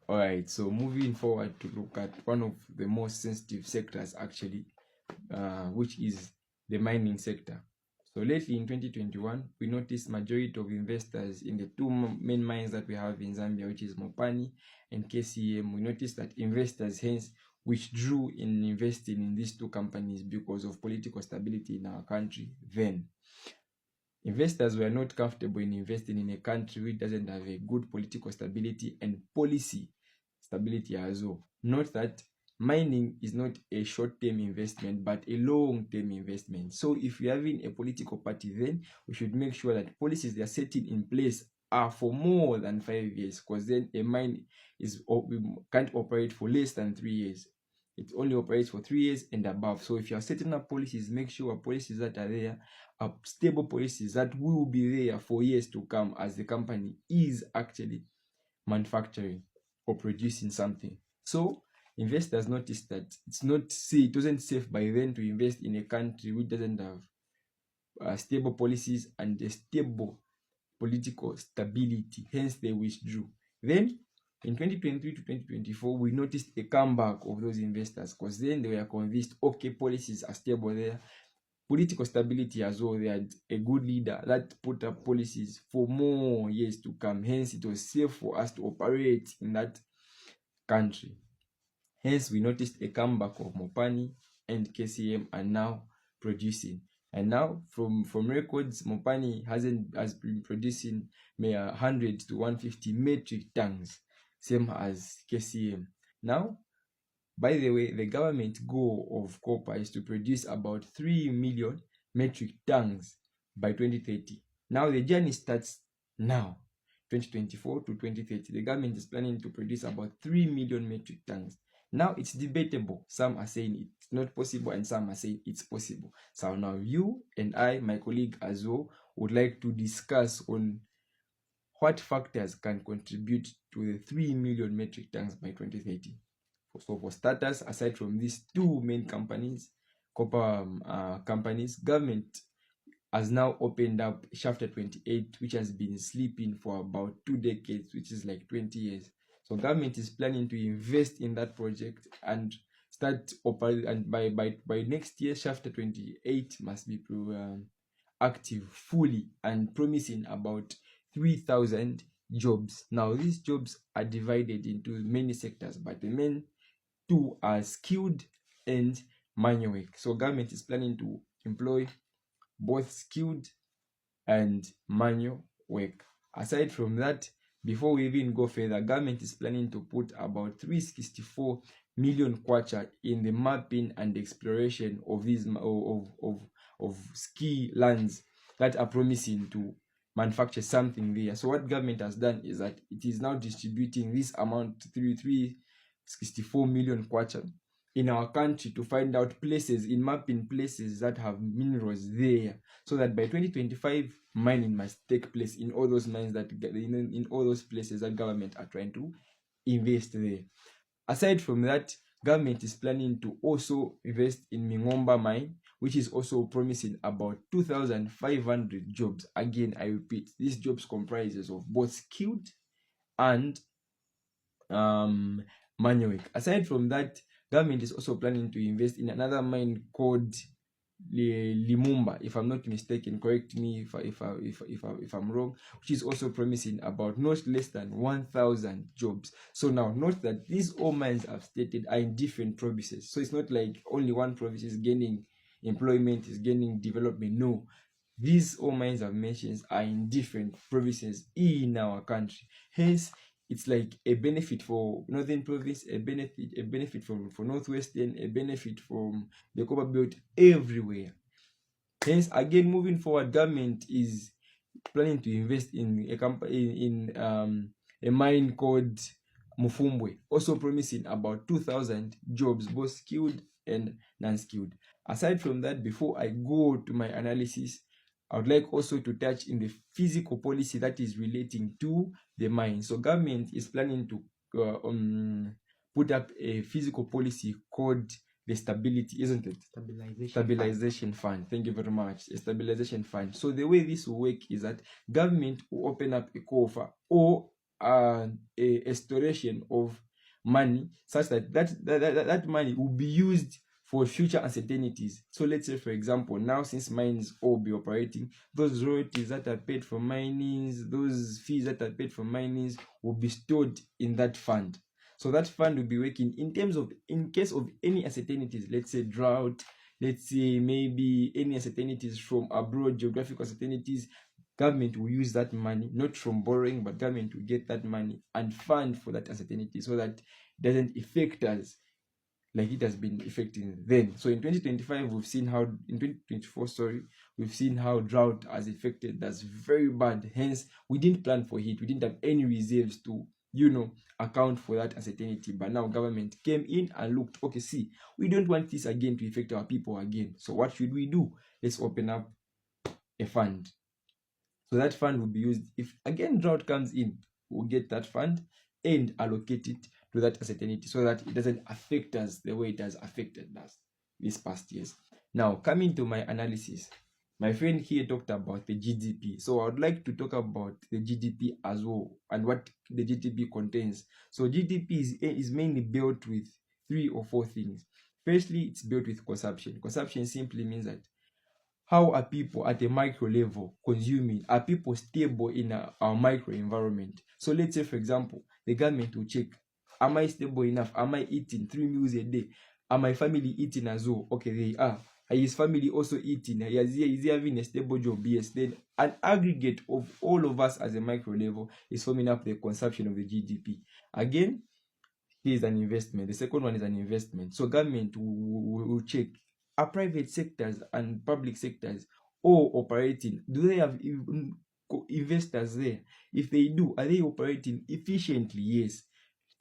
All right, so moving forward to look at one of the most sensitive sectors actually, which is the mining sector. So lately in 2021, we noticed majority of investors in the two main mines that we have in Zambia, which is Mopani and KCM. We noticed that investors hence withdrew in investing in these two companies because of political stability in our country then. Investors were not comfortable in investing in a country which doesn't have a good political stability and policy stability as well. Note that mining is not a short-term investment but a long-term investment. So if you're having a political party, then we should make sure that policies they are setting in place are for more than 5 years, because then a mine can't operate for less than 3 years. It only operates for 3 years and above. So if you are setting up policies, make sure policies that are there are stable policies that will be there for years to come, as the company is actually manufacturing or producing something. So investors notice that it wasn't safe by then to invest in a country which doesn't have stable policies and a stable political stability. Hence they withdrew. Then in 2023 to 2024, we noticed a comeback of those investors, because then they were convinced, okay, policies are stable there, political stability as well. They had a good leader that put up policies for more years to come. Hence, it was safe for us to operate in that country. Hence, we noticed a comeback of Mopani and KCM are now producing. And now, from records, Mopani has been producing 100 to 150 metric tons, same as KCM. Now, by the way, the government goal of copper is to produce about 3 million metric tons by 2030. Now the journey starts now, 2024 to 2030. The government is planning to produce about 3 million metric tons. Now it's debatable. Some are saying it's not possible and some are saying it's possible. So now you and I, my colleague as well, would like to discuss on what factors can contribute to the 3 million metric tons by 2030. So for starters, aside from these two main companies, copper companies, government has now opened up Shaft 28, which has been sleeping for about 2 decades, which is like 20 years. So government is planning to invest in that project and start operating, and by next year, Shaft 28 must be active fully and promising about 3,000 jobs. Now these jobs are divided into many sectors, but the main two are skilled and manual work. So government is planning to employ both skilled and manual work. Aside from that, before we even go further, government is planning to put about 364 million kwacha in the mapping and exploration of these of ski lands that are promising to manufacture something there. So what government has done is that it is now distributing this amount, 364 million kwacha, in our country to find out places, in mapping places that have minerals there, so that by 2025 mining must take place in all those mines that in all those places that government are trying to invest there. Aside from that, government is planning to also invest in Mingomba mine, which is also promising about 2,500 jobs. Again, I repeat, these jobs comprises of both skilled and manual work. Aside from that, government is also planning to invest in another mine called Limumba, if I'm not mistaken. Correct me if I'm wrong, which is also promising about not less than 1,000 jobs. So now note that these all mines I've stated are in different provinces. So it's not like only one province is gaining employment, is gaining development. No, these all mines I've mentioned are in different provinces in our country. Hence, it's like a benefit for Northern Province, a benefit for Northwestern, a benefit from the Copper Belt, everywhere. Hence, again, moving forward, government is planning to invest in a company in a mine called Mufumbwe, also promising about 2,000 jobs, both skilled and non-skilled. Aside from that, before I go to my analysis, I would like also to touch in the physical policy that is relating to the mine. So government is planning to put up a physical policy called the stability, isn't it? Stabilization fund. Thank you very much. A stabilization fund. So the way this will work is that government will open up a coffer, or a storation of money such that money will be used for future uncertainties. So let's say, for example, now since mines all be operating, those royalties that are paid for minings, those fees that are paid for minings will be stored in that fund. So that fund will be working in case of any uncertainties, let's say drought, let's say maybe any uncertainties from abroad, geographical uncertainties. Government will use that money, not from borrowing, but government will get that money and fund for that uncertainty so that it doesn't affect us like it has been affecting then. So in 2025, we've seen how, in 2024, sorry, we've seen how drought has affected us very bad. Hence, we didn't plan for it. We didn't have any reserves to, account for that uncertainty. But now government came in and looked, okay, see, we don't want this again to affect our people again. So what should we do? Let's open up a fund. So that fund will be used if again drought comes in. We'll get that fund and allocate it to that uncertainty so that it doesn't affect us the way it has affected us these past years. Now, coming to my analysis, my friend here talked about the GDP. So I would like to talk about the GDP as well and what the GDP contains. So GDP is mainly built with 3 or 4 things. Firstly, it's built with consumption. Consumption simply means that how are people at a micro level consuming? Are people stable in our micro environment? So let's say, for example, the government will check, am I stable enough? Am I eating 3 meals a day? Are my family eating as well? Okay, they are. Is his family also eating? Is he having a stable job? Yes. Then an aggregate of all of us as a micro level is forming up the consumption of the GDP. Again, here is an investment. The second one is an investment. So government will check, are private sectors and public sectors all operating? Do they have investors there? If they do, are they operating efficiently? Yes.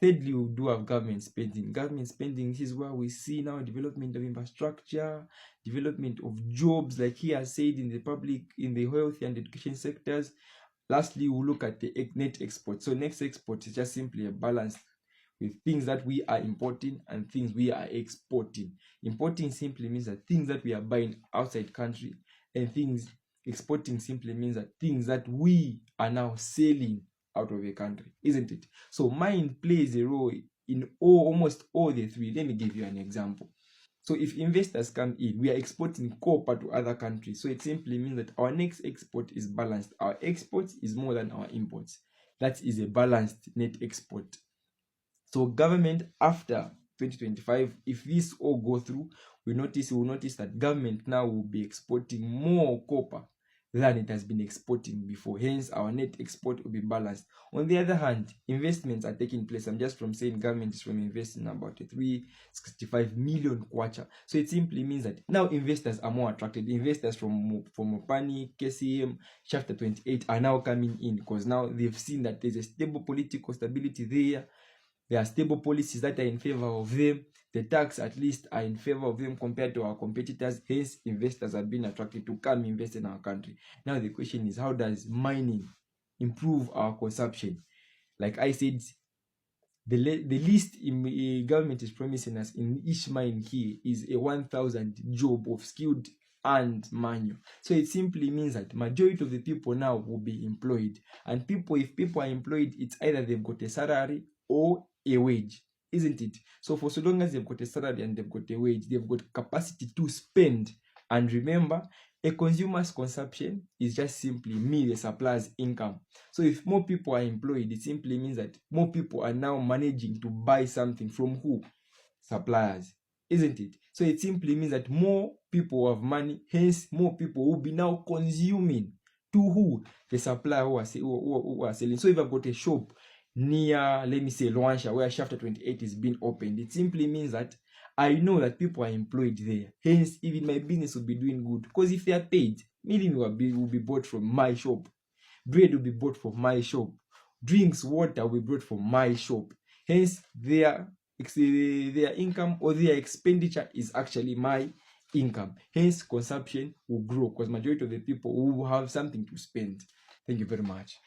Thirdly, we do have government spending. Government spending is where we see now development of infrastructure, development of jobs, like he has said, in the public, in the health and education sectors. Lastly, we'll look at the net export. So net export is just simply a balance with things that we are importing and things we are exporting. Importing simply means that things that we are buying outside country, and things exporting simply means that things that we are now selling out of a country, isn't it? So mine plays a role in almost all the 3. Let me give you an example. So if investors come in, we are exporting copper to other countries. So it simply means that our next export is balanced. Our exports is more than our imports. That is a balanced net export. So government after 2025, if this all go through, we will notice that government now will be exporting more copper than it has been exporting before. Hence, our net export will be balanced. On the other hand, investments are taking place. I'm just from saying government is from investing about 365 million kwacha. So it simply means that now investors are more attracted. Investors from Mopani, KCM, Chapter 28 are now coming in because now they've seen that there's a stable political stability there. There are stable policies that are in favor of them. The tax at least are in favor of them compared to our competitors. Hence, investors have been attracted to come invest in our country. Now the question is, how does mining improve our consumption? Like I said, the least government is promising us in each mine here is a 1,000 job of skilled and manual. So it simply means that majority of the people now will be employed. And if people are employed, it's either they've got a salary or a wage, isn't it? So for so long as they've got a salary and they've got a wage, they've got capacity to spend. And remember, a consumer's consumption is just simply the supplier's income. So if more people are employed, it simply means that more people are now managing to buy something from who? Suppliers, isn't it? So it simply means that more people have money, hence more people will be now consuming to who? The supplier who are selling. So if I've got a shop near, let me say, Luansha, where Chapter 28 is being opened, it simply means that I know that people are employed there. Hence, even my business will be doing good. Because if they are paid, milling will be bought from my shop. Bread will be bought from my shop. Drinks, water will be brought from my shop. Hence, their income or their expenditure is actually my income. Hence, consumption will grow because majority of the people will have something to spend. Thank you very much.